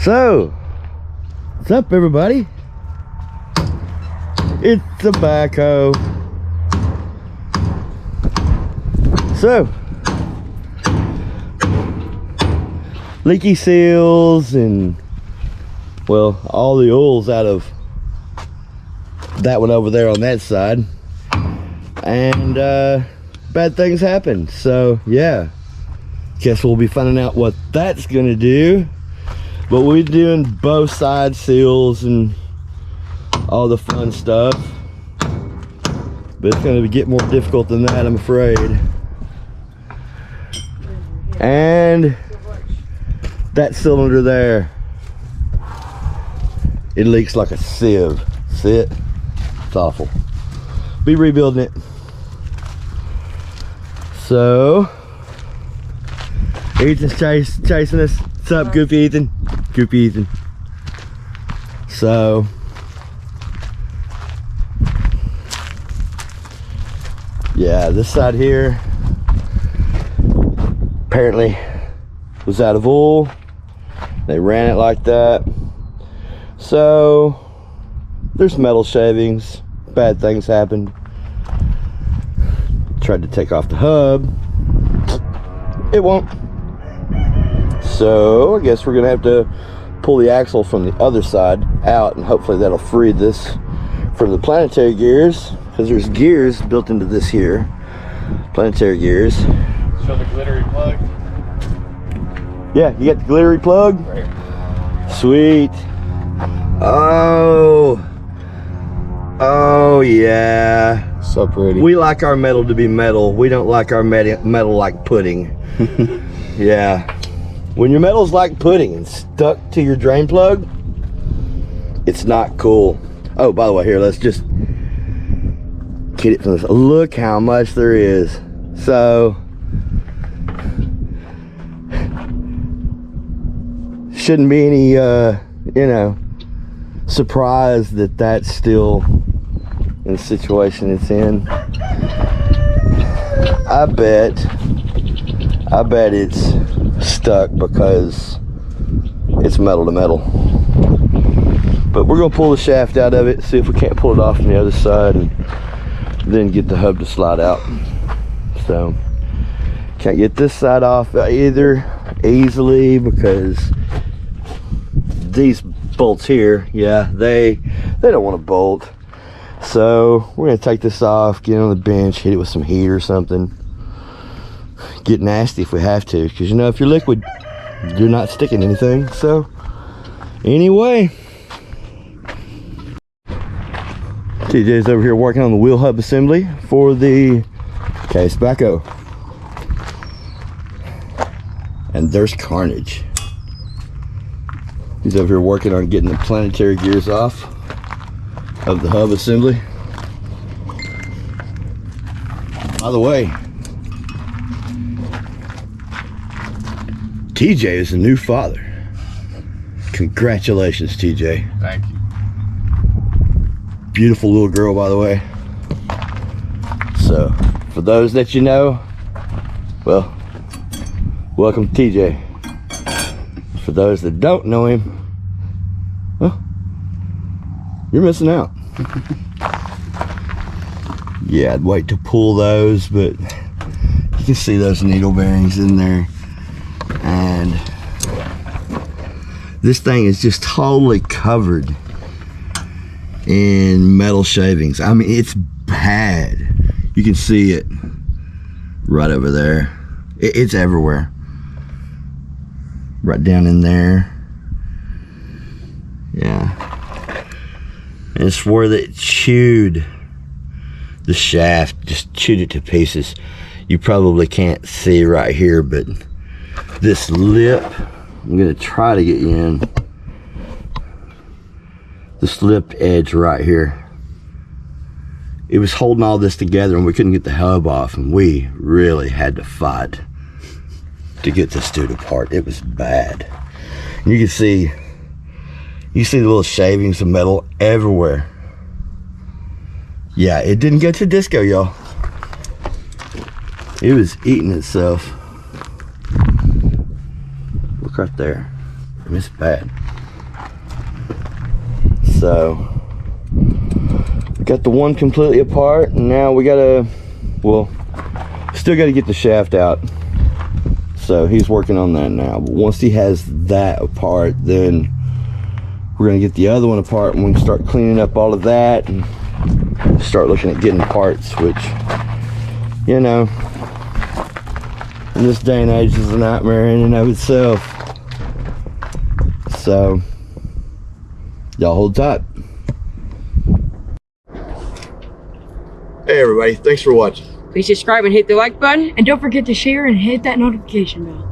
So, what's up, everybody? It's a backhoe. So, leaky seals and, well, all the oil's out of that one over there on that side, and bad things happen. So yeah, guess we'll be finding out what that's gonna do. But we're doing both side seals and all the fun stuff, but it's gonna get more difficult than that, I'm afraid. And that cylinder there, it leaks like a sieve. See it? It's awful. Be rebuilding it. So Ethan's chasing us. What's up, Goofy Ethan? Goofy Ethan. So yeah, this side here apparently was out of oil. They ran it like that. So there's metal shavings. Bad things happened. Tried to take off the hub. It won't. So I guess we're gonna have to pull the axle from the other side out, and hopefully that'll free this from the planetary gears, because there's gears built into this here. Planetary gears. Show the glittery plug. Yeah, you got the glittery plug? Right. Sweet. Oh yeah. So pretty. We like our metal to be metal. We don't like our metal like pudding. Yeah. When your metal's like pudding and stuck to your drain plug, it's not cool. Oh, by the way, here, let's just get it from this. Look how much there is. So, shouldn't be any, you know, surprise that that's still in the situation it's in. I bet it's stuck because it's metal to metal. But we're gonna pull the shaft out of it, see if we can't pull it off from the other side, and then get the hub to slide out. So can't get this side off either easily because these bolts here, yeah, they don't want to bolt. So we're gonna take this off, get it on the bench, hit it with some heat or something, get nasty if we have to, because you know, if you're liquid, you're not sticking anything. So anyway, TJ's over here working on the wheel hub assembly for the case backhoe, and there's carnage. He's over here working on getting the planetary gears off of the hub assembly. By the way, TJ is a new father. Congratulations, TJ. Thank you. Beautiful little girl, by the way. So, for those that you know, well, welcome to TJ. For those that don't know him, well, you're missing out. Yeah, I'd wait to pull those, but you can see those needle bearings in there. And this thing is just totally covered in metal shavings. I mean, it's bad. You can see it right over there. It's everywhere. Right down in there. Yeah. And it's where they chewed the shaft, just chewed it to pieces. You probably can't see right here, but this lip, I'm gonna try to get you in. This lip edge right here, it was holding all this together, and we couldn't get the hub off, and we really had to fight to get this dude apart. It was bad. And you see the little shavings of metal everywhere. Yeah, it didn't get to disco, y'all. It was eating itself. Look right there. mean, it's bad. So got the one completely apart, and now we gotta, well, still gotta get the shaft out. So he's working on that now. But once he has that apart, then we're gonna get the other one apart, and we can start cleaning up all of that and start looking at getting parts, which, you know, in this day and age is a nightmare in and of itself. So y'all hold tight. Hey everybody, thanks for watching. Please subscribe and hit the like button. And don't forget to share and hit that notification bell.